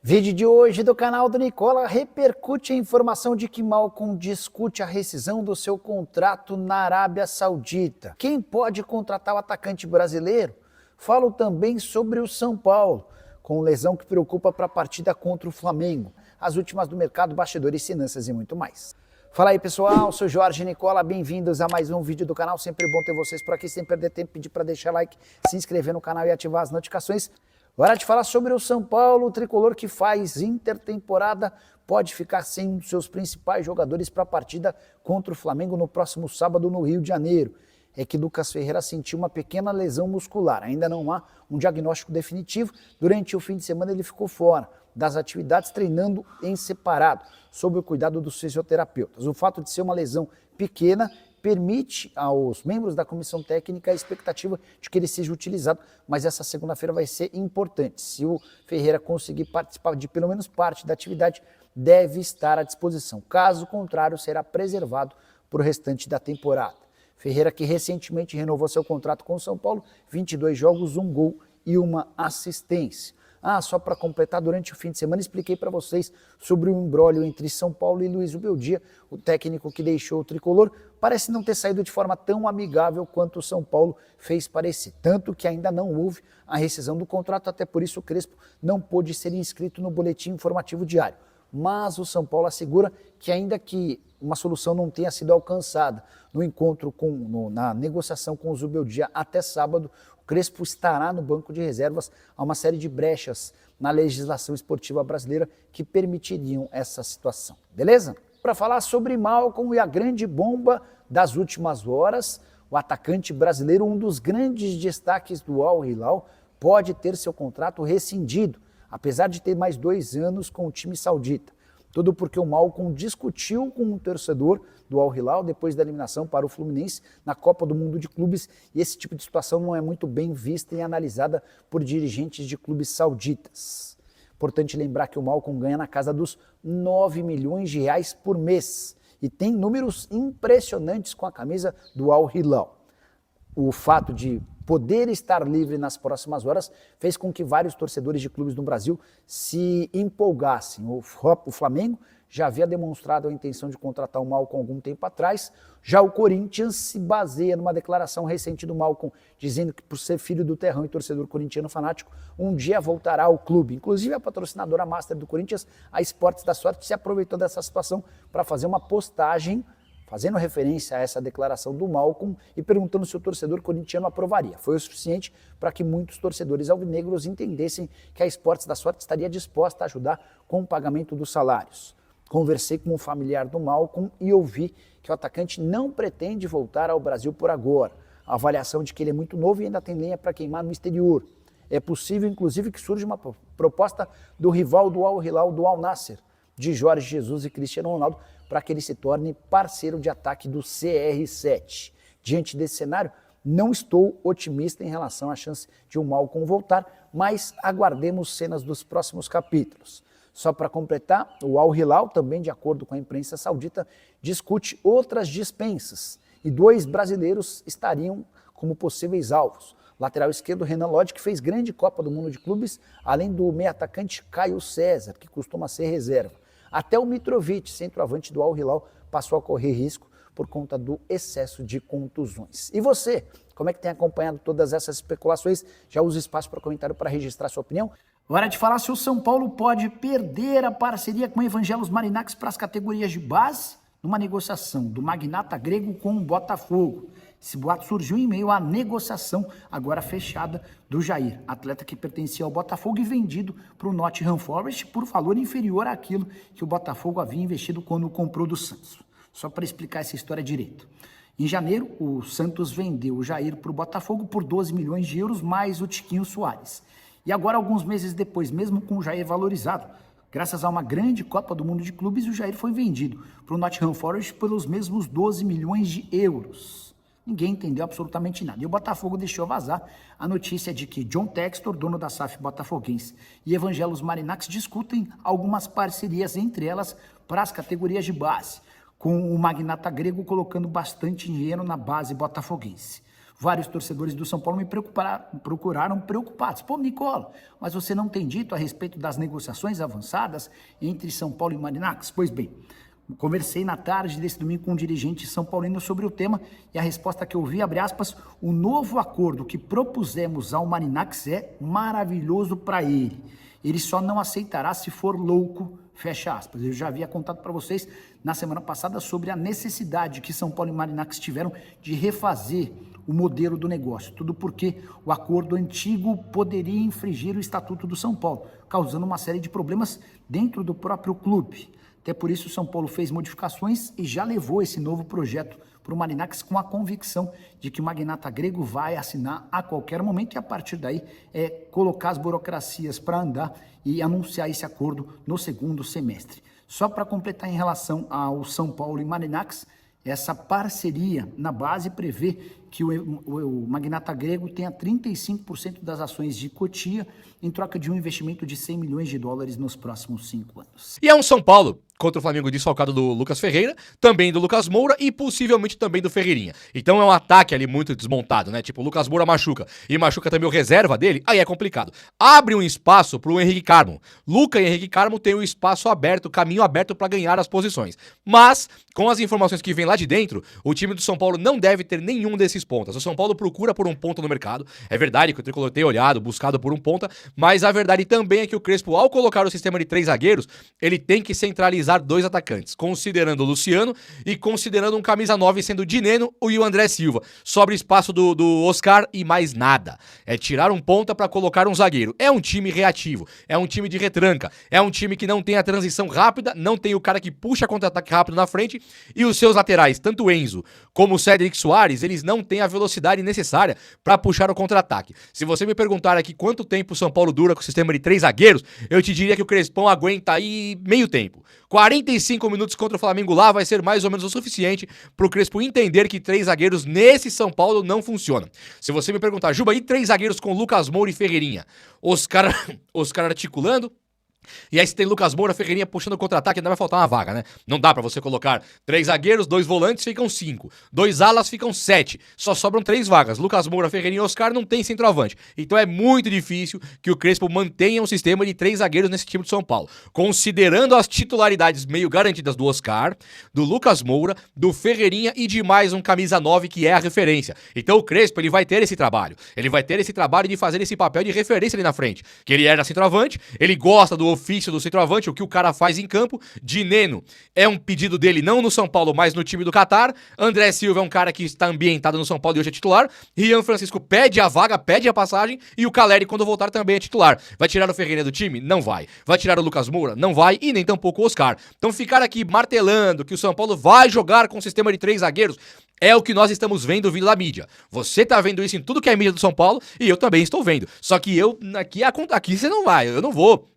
Vídeo de hoje do canal do Nicola repercute a informação de que Malcom discute a rescisão do seu contrato na Arábia Saudita. Quem pode contratar o atacante brasileiro? Falo também sobre o São Paulo, com lesão que preocupa para a partida contra o Flamengo, as últimas do mercado, bastidores, finanças e muito mais. Fala aí pessoal, sou Jorge Nicola, bem-vindos a mais um vídeo do canal, sempre bom ter vocês por aqui, sem perder tempo, pedir para deixar like, se inscrever no canal e ativar as notificações. Hora de falar sobre o São Paulo, o tricolor que faz intertemporada pode ficar sem um dos seus principais jogadores para a partida contra o Flamengo no próximo sábado no Rio de Janeiro. É que Lucas Ferreira sentiu uma pequena lesão muscular, ainda não há um diagnóstico definitivo. Durante o fim de semana ele ficou fora das atividades, treinando em separado, sob o cuidado dos fisioterapeutas. O fato de ser uma lesão pequena permite aos membros da comissão técnica a expectativa de que ele seja utilizado, mas essa segunda-feira vai ser importante. Se o Ferreira conseguir participar de pelo menos parte da atividade, deve estar à disposição. Caso contrário, será preservado para o restante da temporada. Ferreira, que recentemente renovou seu contrato com o São Paulo, 22 jogos, 1 gol e 1 assistência. Só para completar, durante o fim de semana expliquei para vocês sobre o imbróglio entre São Paulo e Luiz Beldia, o técnico que deixou o tricolor, parece não ter saído de forma tão amigável quanto o São Paulo fez parecer, tanto que ainda não houve a rescisão do contrato, até por isso o Crespo não pôde ser inscrito no boletim informativo diário. Mas o São Paulo assegura que ainda que uma solução não tenha sido alcançada no encontro na negociação com o Zubeldia até sábado, o Crespo estará no banco de reservas. Há uma série de brechas na legislação esportiva brasileira que permitiriam essa situação, beleza? Para falar sobre Malcom e a grande bomba das últimas horas, o atacante brasileiro, um dos grandes destaques do Al Hilal, pode ter seu contrato rescindido, apesar de ter mais 2 anos com o time saudita. Tudo porque o Malcom discutiu com um torcedor do Al Hilal depois da eliminação para o Fluminense na Copa do Mundo de Clubes, e esse tipo de situação não é muito bem vista e analisada por dirigentes de clubes sauditas. Importante lembrar que o Malcom ganha na casa dos 9 milhões de reais por mês e tem números impressionantes com a camisa do Al Hilal. O fato de poder estar livre nas próximas horas fez com que vários torcedores de clubes no Brasil se empolgassem. O Flamengo já havia demonstrado a intenção de contratar o Malcom algum tempo atrás, já o Corinthians se baseia numa declaração recente do Malcom, dizendo que por ser filho do terrão e torcedor corintiano fanático, um dia voltará ao clube. Inclusive a patrocinadora master do Corinthians, a Esportes da Sorte, se aproveitou dessa situação para fazer uma postagem fazendo referência a essa declaração do Malcom e perguntando se o torcedor corintiano aprovaria. Foi o suficiente para que muitos torcedores alvinegros entendessem que a Esportes da Sorte estaria disposta a ajudar com o pagamento dos salários. Conversei com um familiar do Malcom e ouvi que o atacante não pretende voltar ao Brasil por agora. A avaliação de que ele é muito novo e ainda tem lenha para queimar no exterior. É possível, inclusive, que surja uma proposta do rival do Al Hilal, do Al Nassr, de Jorge Jesus e Cristiano Ronaldo, para que ele se torne parceiro de ataque do CR7. Diante desse cenário, não estou otimista em relação à chance de o Malcom voltar, mas aguardemos cenas dos próximos capítulos. Só para completar, o Al Hilal, também de acordo com a imprensa saudita, discute outras dispensas e 2 brasileiros estariam como possíveis alvos. Lateral esquerdo Renan Lodge, que fez grande Copa do Mundo de Clubes, além do meio atacante Caio César, que costuma ser reserva. Até o Mitrovic, centroavante do Al Hilal, passou a correr risco por conta do excesso de contusões. E você, como é que tem acompanhado todas essas especulações? Já usa espaço para comentário para registrar sua opinião. Hora de falar se o São Paulo pode perder a parceria com o Evangelos Marináx para as categorias de base numa negociação do magnata grego com o Botafogo. Esse boato surgiu em meio à negociação agora fechada do Jair, atleta que pertencia ao Botafogo e vendido para o Nottingham Forest por valor inferior àquilo que o Botafogo havia investido quando comprou do Santos. Só para explicar essa história direito. Em janeiro, o Santos vendeu o Jair para o Botafogo por 12 milhões de euros mais o Tiquinho Soares. E agora, alguns meses depois, mesmo com o Jair valorizado, graças a uma grande Copa do Mundo de Clubes, o Jair foi vendido para o Nottingham Forest pelos mesmos 12 milhões de euros. Ninguém entendeu absolutamente nada. E o Botafogo deixou vazar a notícia de que John Textor, dono da SAF botafoguense, e Evangelos Marináx discutem algumas parcerias, entre elas para as categorias de base, com o magnata grego colocando bastante dinheiro na base botafoguense. Vários torcedores do São Paulo me procuraram preocupados. Pô, Nicola, mas você não tem dito a respeito das negociações avançadas entre São Paulo e Marinacas? Pois bem, conversei na tarde desse domingo com um dirigente são paulino sobre o tema e a resposta que eu vi, abre aspas, o novo acordo que propusemos ao Marinacas é maravilhoso para ele. Ele só não aceitará se for louco, fecha aspas. Eu já havia contado para vocês na semana passada sobre a necessidade que São Paulo e Marinacas tiveram de refazer o modelo do negócio. Tudo porque o acordo antigo poderia infringir o Estatuto do São Paulo, causando uma série de problemas dentro do próprio clube. Até por isso, o São Paulo fez modificações e já levou esse novo projeto para o Marinacas com a convicção de que o magnata grego vai assinar a qualquer momento e a partir daí colocar as burocracias para andar e anunciar esse acordo no segundo semestre. Só para completar em relação ao São Paulo e Marinacas, essa parceria na base prevê que o magnata grego tenha 35% das ações de Cotia em troca de um investimento de 100 milhões de dólares nos próximos 5 anos. E é um São Paulo contra o Flamengo desfalcado do Lucas Ferreira, também do Lucas Moura e possivelmente também do Ferreirinha. Então é um ataque ali muito desmontado, né? Tipo, o Lucas Moura machuca e machuca também o reserva dele, aí é complicado. Abre um espaço pro Henrique Carmo. Luca e Henrique Carmo têm o espaço aberto, o caminho aberto para ganhar as posições. Mas, com as informações que vêm lá de dentro, o time do São Paulo não deve ter nenhum desses pontas. O São Paulo procura por um ponta no mercado. É verdade que o Tricolor tem olhado, buscado por um ponta, mas a verdade também é que o Crespo, ao colocar o sistema de 3 zagueiros, ele tem que centralizar 2 atacantes, considerando o Luciano e considerando um camisa 9 sendo o Dineno e o André Silva. Sobra espaço do Oscar e mais nada. É tirar um ponta para colocar um zagueiro. É um time reativo, é um time de retranca, é um time que não tem a transição rápida, não tem o cara que puxa contra-ataque rápido na frente e os seus laterais, tanto o Enzo como o Cédric Soares, eles não têm a velocidade necessária para puxar o contra-ataque. Se você me perguntar aqui quanto tempo o São Paulo dura com o sistema de 3 zagueiros, eu te diria que o Crespão aguenta aí meio tempo. 45 minutos contra o Flamengo lá vai ser mais ou menos o suficiente pro Crespo entender que 3 zagueiros nesse São Paulo não funcionam. Se você me perguntar, Juba, e 3 zagueiros com Lucas Moura e Ferreirinha? Os caras articulando. E aí você tem Lucas Moura, Ferreirinha puxando o contra-ataque, ainda vai faltar uma vaga, né? Não dá pra você colocar 3 zagueiros, 2 volantes, ficam 5. 2 alas, ficam 7. Só sobram 3 vagas. Lucas Moura, Ferreirinha e Oscar não tem centroavante. Então é muito difícil que o Crespo mantenha um sistema de 3 zagueiros nesse time de São Paulo. Considerando as titularidades meio garantidas do Oscar, do Lucas Moura, do Ferreirinha e de mais um camisa 9 que é a referência. Então o Crespo, ele vai ter esse trabalho. Ele vai ter esse trabalho de fazer esse papel de referência ali na frente. Que ele era centroavante, ele gosta do ofício do centroavante, o que o cara faz em campo. Dineno é um pedido dele não no São Paulo, mas no time do Catar. André Silva é um cara que está ambientado no São Paulo e hoje é titular. Rian Francisco pede a vaga, pede a passagem e o Caleri quando voltar também é titular. Vai tirar o Ferreira do time? Não vai. Vai tirar o Lucas Moura? Não vai e nem tampouco o Oscar. Então ficar aqui martelando que o São Paulo vai jogar com um sistema de 3 zagueiros é o que nós estamos vendo vindo da mídia. Você tá vendo isso em tudo que é mídia do São Paulo e eu também estou vendo. Só que aqui você não vai, eu não vou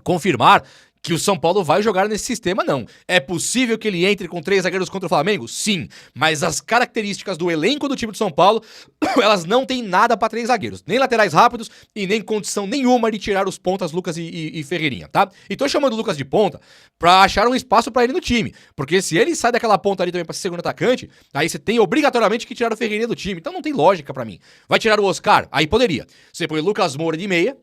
confirmar que o São Paulo vai jogar nesse sistema, não. É possível que ele entre com 3 zagueiros contra o Flamengo? Sim. Mas as características do elenco do time do São Paulo, elas não têm nada para 3 zagueiros. Nem laterais rápidos e nem condição nenhuma de tirar os pontas Lucas e Ferreirinha, tá? E tô chamando o Lucas de ponta pra achar um espaço para ele no time. Porque se ele sai daquela ponta ali também pra ser segundo atacante, aí você tem obrigatoriamente que tirar o Ferreirinha do time. Então não tem lógica para mim. Vai tirar o Oscar? Aí poderia. Você põe o Lucas Moura de meia,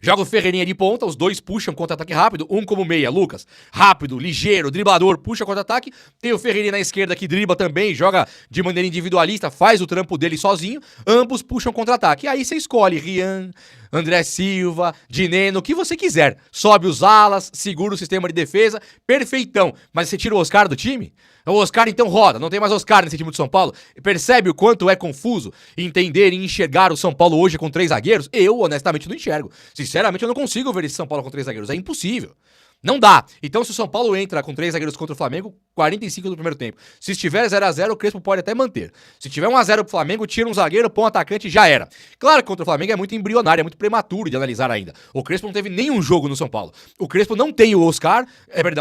joga o Ferreirinha de ponta, os dois puxam contra-ataque rápido, um como meia, Lucas, rápido, ligeiro, driblador, puxa contra-ataque, tem o Ferreirinha na esquerda que dribla também, joga de maneira individualista, faz o trampo dele sozinho, ambos puxam contra-ataque, e aí você escolhe Rian, André Silva, Dineno, o que você quiser, sobe os alas, segura o sistema de defesa, perfeitão, mas você tira o Oscar do time? O Oscar então roda, não tem mais Oscar nesse time do São Paulo. Percebe o quanto é confuso entender e enxergar o São Paulo hoje com 3 zagueiros? Eu, honestamente, não enxergo. Sinceramente, eu não consigo ver esse São Paulo com 3 zagueiros. É impossível. Não dá. Então, se o São Paulo entra com 3 zagueiros contra o Flamengo, 45 do primeiro tempo. Se estiver 0x0, o Crespo pode até manter. Se tiver 1x0 pro Flamengo, tira um zagueiro, põe um atacante e já era. Claro que contra o Flamengo é muito embrionário, é muito prematuro de analisar ainda. O Crespo não teve nenhum jogo no São Paulo. O Crespo não tem o Oscar,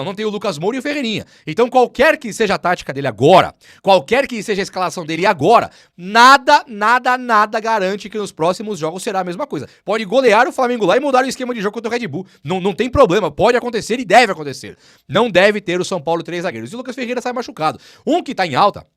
não tem o Lucas Moura e o Ferreirinha. Então, qualquer que seja a tática dele agora, qualquer que seja a escalação dele agora, nada garante que nos próximos jogos será a mesma coisa. Pode golear o Flamengo lá e mudar o esquema de jogo contra o Red Bull. Não tem problema, pode acontecer e deve acontecer. Não deve ter o São Paulo 3 zagueiros. E o Lucas Ferreira sai machucado. Um que tá em alta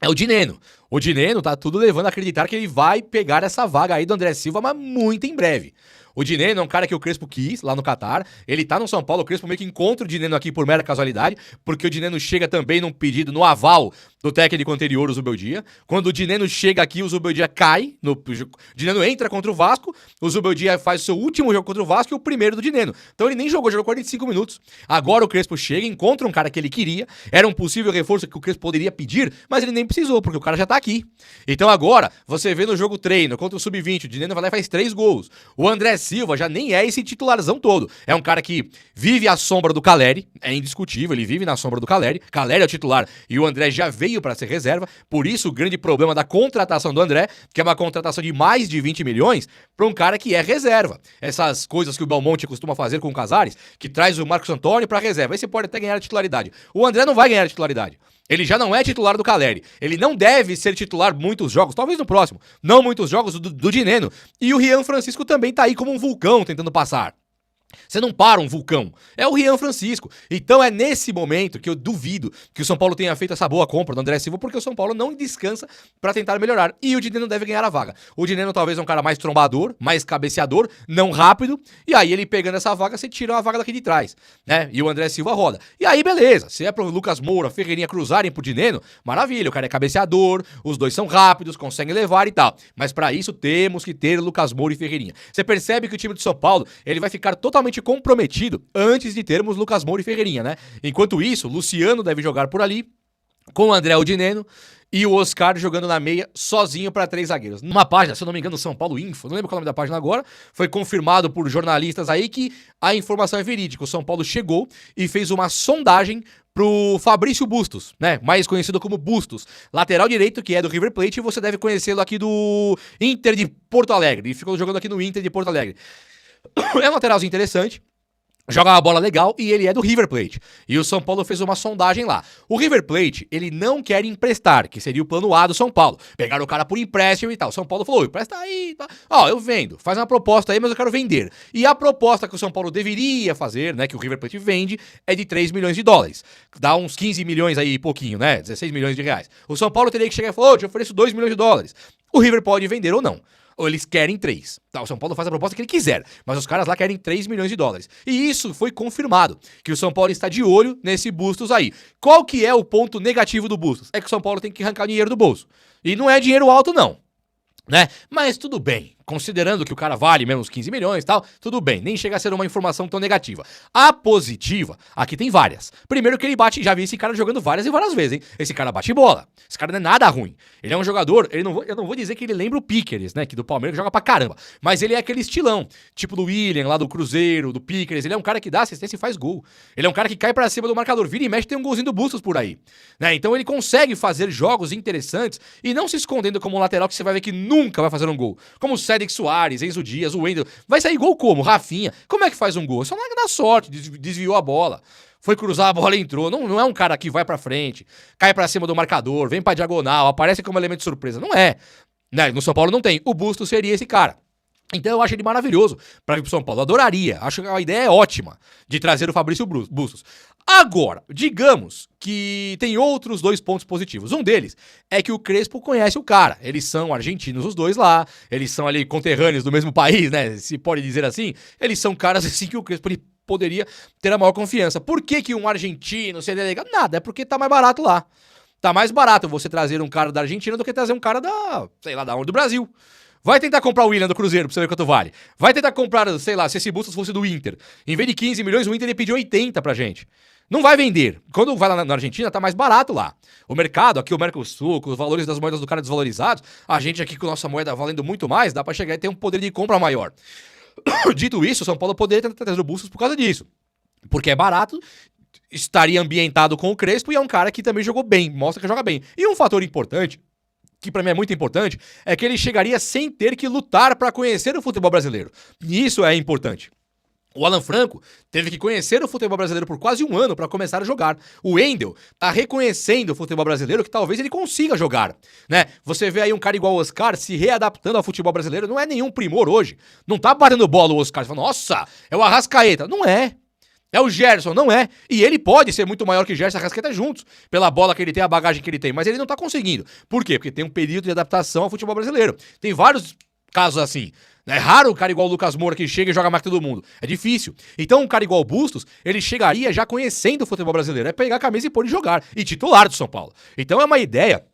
é o Dineno. O Dineno tá tudo levando a acreditar que ele vai pegar essa vaga aí do André Silva, mas muito em breve. O Dineno é um cara que o Crespo quis lá no Catar. Ele tá no São Paulo, o Crespo meio que encontra o Dineno aqui por mera casualidade, porque o Dineno chega também num pedido, no aval do técnico anterior, o Zubeldia. Quando o Dineno chega aqui, o Zubeldia cai. O Dineno entra contra o Vasco, o Zubeldia faz o seu último jogo contra o Vasco e o primeiro do Dineno. Então ele nem jogou 45 minutos. Agora o Crespo chega, encontra um cara que ele queria, era um possível reforço que o Crespo poderia pedir, mas ele nem precisou, porque o cara já tá aqui. Então agora, você vê no jogo treino, contra o Sub-20, o Dineno vai lá e faz 3 gols. O André Silva já nem é esse titularzão todo. É um cara que vive à sombra do Caleri, é indiscutível, ele vive na sombra do Caleri. Caleri é o titular e o André já veio para ser reserva. Por isso o grande problema da contratação do André, que é uma contratação de mais de 20 milhões para um cara que é reserva. Essas coisas que o Belmonte costuma fazer com o Casares, que traz o Marcos Antônio para reserva. Aí você pode até ganhar a titularidade. O André não vai ganhar a titularidade. Ele já não é titular do Caleri. Ele não deve ser titular muitos jogos, talvez no próximo. Não muitos jogos do Dineno. E o Rian Francisco também tá aí como um vulcão tentando passar. Você não para um vulcão. É o Rian Francisco. Então é nesse momento que eu duvido que o São Paulo tenha feito essa boa compra do André Silva, porque o São Paulo não descansa pra tentar melhorar. E o Dineno deve ganhar a vaga. O Dineno talvez é um cara mais trombador, mais cabeceador, não rápido. E aí ele pegando essa vaga, você tira uma vaga daqui de trás, né? E o André Silva roda. E aí beleza, se é pro Lucas Moura, Ferreirinha cruzarem pro Dineno, maravilha, o cara é cabeceador, os dois são rápidos, conseguem levar e tal. Mas pra isso temos que ter Lucas Moura e Ferreirinha. Você percebe que o time do São Paulo, ele vai ficar totalmente comprometido antes de termos Lucas Moura e Ferreirinha, né? Enquanto isso, Luciano deve jogar por ali, com o André Dineno e o Oscar jogando na meia sozinho para 3 zagueiros. Numa página, se eu não me engano, São Paulo Info, não lembro qual é o nome da página agora, foi confirmado por jornalistas aí que a informação é verídica. O São Paulo chegou e fez uma sondagem pro Fabrício Bustos, né? Mais conhecido como Bustos, lateral direito, que é do River Plate, e você deve conhecê-lo aqui do Inter de Porto Alegre. Ele ficou jogando aqui no Inter de Porto Alegre. É um lateralzinho interessante, joga uma bola legal e ele é do River Plate. E o São Paulo fez uma sondagem lá. O River Plate, ele não quer emprestar, que seria o plano A do São Paulo. Pegaram o cara por empréstimo e tal. O São Paulo falou, empresta aí. Tá. Ó, eu vendo. Faz uma proposta aí, mas eu quero vender. E a proposta que o São Paulo deveria fazer, né, que o River Plate vende, é de 3 milhões de dólares. Dá uns 15 milhões aí, pouquinho, né? 16 milhões de reais. O São Paulo teria que chegar e falar, te ofereço 2 milhões de dólares. O River pode vender ou não. Ou eles querem 3. Tá, o São Paulo faz a proposta que ele quiser, mas os caras lá querem 3 milhões de dólares. E isso foi confirmado, que o São Paulo está de olho nesse Bustos aí. Qual que é o ponto negativo do Bustos? É que o São Paulo tem que arrancar dinheiro do bolso. E não é dinheiro alto, não. Né? Mas tudo bem, considerando que o cara vale menos 15 milhões e tal, tudo bem, nem chega a ser uma informação tão negativa. A positiva, aqui tem várias. Primeiro que ele bate, já vi esse cara jogando várias e várias vezes, hein? Esse cara bate bola, esse cara não é nada ruim. Ele é um jogador, eu não vou dizer que ele lembra o Piqueres, né, que do Palmeiras joga pra caramba, mas ele é aquele estilão, tipo do William, lá do Cruzeiro, do Piqueres, ele é um cara que dá assistência e faz gol. Ele é um cara que cai pra cima do marcador, vira e mexe, tem um golzinho do Bustos por aí, né? Então ele consegue fazer jogos interessantes e não se escondendo como um lateral que você vai ver que nunca vai fazer um gol. Como o Cédric Soares, Enzo Dias, o Wendel. Vai sair gol como? Rafinha. Como é que faz um gol? Só não dá sorte, desviou a bola. Foi cruzar a bola e entrou. Não é um cara que vai pra frente, cai pra cima do marcador, vem pra diagonal, aparece como elemento de surpresa. Não é. Né? No São Paulo não tem. O Bustos seria esse cara. Então eu acho ele maravilhoso para vir pro São Paulo. Adoraria. Acho que a ideia é ótima de trazer o Fabrício Bustos. Agora, digamos que tem outros 2 pontos positivos. Um deles é que o Crespo conhece o cara. Eles são argentinos os dois lá. Eles são ali conterrâneos do mesmo país, né? Se pode dizer assim. Eles são caras assim que o Crespo ele poderia ter a maior confiança. Por que um argentino seria legal? Nada, é porque tá mais barato lá. Tá mais barato você trazer um cara da Argentina do que trazer um cara da, sei lá, da onde, do Brasil. Vai tentar comprar o William do Cruzeiro pra você ver quanto vale. Vai tentar comprar, sei lá, se esse Bustos fosse do Inter. Em vez de 15 milhões, o Inter ia pedir 80 pra gente. Não vai vender. Quando vai lá na Argentina, tá mais barato lá. O mercado, aqui o Mercosul, com os valores das moedas do cara desvalorizados, a gente aqui com a nossa moeda valendo muito mais, dá pra chegar e ter um poder de compra maior. Dito isso, o São Paulo poderia ter trazido o Bustos por causa disso. Porque é barato, estaria ambientado com o Crespo e é um cara que também jogou bem, mostra que joga bem. E um fator importante, que pra mim é muito importante, é que ele chegaria sem ter que lutar pra conhecer o futebol brasileiro. E isso é importante. O Alan Franco teve que conhecer o futebol brasileiro por quase 1 ano para começar a jogar. O Wendel tá reconhecendo o futebol brasileiro que talvez ele consiga jogar, né? Você vê aí um cara igual o Oscar se readaptando ao futebol brasileiro, não é nenhum primor hoje. Não tá batendo bola o Oscar, você fala, nossa, é o Arrascaeta. Não é. É o Gerson, não é. E ele pode ser muito maior que Gerson e Arrascaeta juntos, pela bola que ele tem, a bagagem que ele tem, mas ele não tá conseguindo. Por quê? Porque tem um período de adaptação ao futebol brasileiro. Tem vários casos assim. É raro um cara igual o Lucas Moura que chega e joga mais que todo mundo. É difícil. Então um cara igual o Bustos, ele chegaria já conhecendo o futebol brasileiro. É pegar a camisa e pôr e jogar. E titular do São Paulo. Então é uma ideia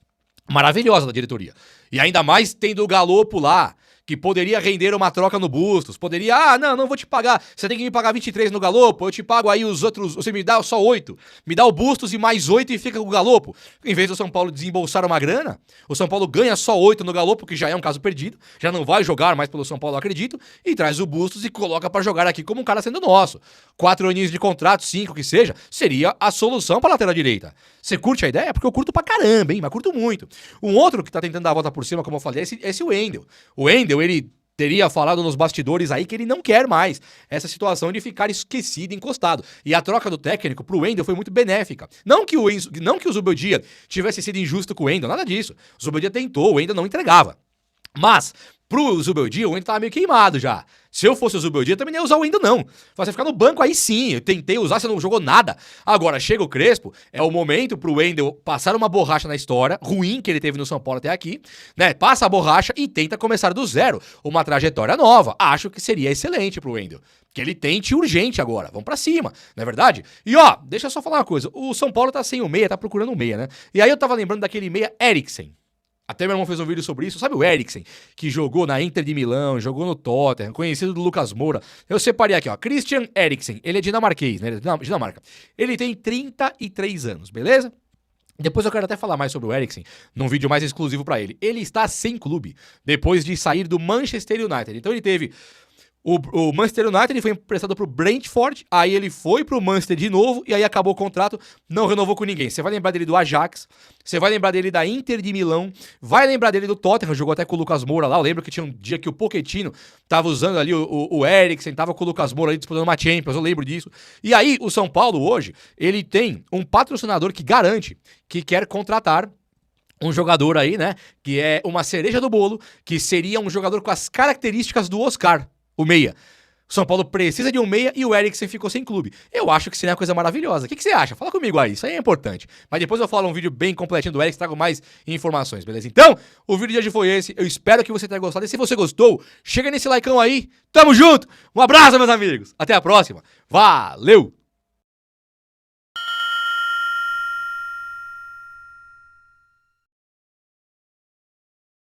maravilhosa da diretoria. E ainda mais tendo o Galopo lá, que poderia render uma troca no Bustos, poderia, não vou te pagar, você tem que me pagar 23 no Galopo, eu te pago aí os outros, você me dá só 8, me dá o Bustos e mais 8 e fica com o Galopo. Em vez do São Paulo desembolsar uma grana, o São Paulo ganha só 8 no Galopo, que já é um caso perdido, já não vai jogar mais pelo São Paulo, eu acredito, e traz o Bustos e coloca pra jogar aqui como um cara sendo nosso. 4 aninhos de contrato, 5 que seja, seria a solução pra lateral direita. Você curte a ideia? Porque eu curto pra caramba, hein, mas curto muito. Um outro que tá tentando dar a volta por cima, como eu falei, é esse Wendel. O Wendel, ele teria falado nos bastidores aí que ele não quer mais essa situação de ficar esquecido, encostado. E a troca do técnico pro Wendel foi muito benéfica. Não que o Zubeldia tivesse sido injusto com o Wendel, nada disso. O Zubeldia tentou, o Wendel não entregava. Mas, pro Zubeldia, o Wendel tava meio queimado já. Se eu fosse o Zubeldia, eu também não ia usar o Wendel, não. Você ficar no banco, aí sim, eu tentei usar, você não jogou nada. Agora, chega o Crespo, é o momento pro Wendel passar uma borracha na história, ruim que ele teve no São Paulo até aqui, né? Passa a borracha e tenta começar do zero, uma trajetória nova. Acho que seria excelente pro Wendel. Que ele tente urgente agora, vamos pra cima, não é verdade? E ó, deixa eu só falar uma coisa, o São Paulo tá sem o meia, tá procurando um meia, né? E aí eu tava lembrando daquele meia Eriksen. Até meu irmão fez um vídeo sobre isso. Sabe o Eriksen, que jogou na Inter de Milão, jogou no Tottenham, conhecido do Lucas Moura. Eu separei aqui, ó. Christian Eriksen. Ele é dinamarquês, né? Dinamarca. Ele tem 33 anos, beleza? Depois eu quero até falar mais sobre o Eriksen, num vídeo mais exclusivo pra ele. Ele está sem clube, depois de sair do Manchester United. Então ele teve... O Manchester United, ele foi emprestado pro Brentford, aí ele foi pro Manchester de novo, e aí acabou o contrato, não renovou com ninguém. Você vai lembrar dele do Ajax, você vai lembrar dele da Inter de Milão, vai lembrar dele do Tottenham, jogou até com o Lucas Moura lá. Eu lembro que tinha um dia que o Pochettino tava usando ali o Eriksen, tava com o Lucas Moura ali disputando uma Champions, eu lembro disso. E aí, o São Paulo hoje, ele tem um patrocinador que garante que quer contratar um jogador aí, né, que é uma cereja do bolo, que seria um jogador com as características do Oscar, o meia. O São Paulo precisa de um meia e o Eriksen ficou sem clube. Eu acho que seria uma coisa maravilhosa. O que você acha? Fala comigo aí, isso aí é importante. Mas depois eu falo um vídeo bem completinho do Eriksen, trago mais informações, beleza? Então, o vídeo de hoje foi esse. Eu espero que você tenha gostado. E se você gostou, chega nesse likeão aí. Tamo junto! Um abraço, meus amigos! Até a próxima. Valeu!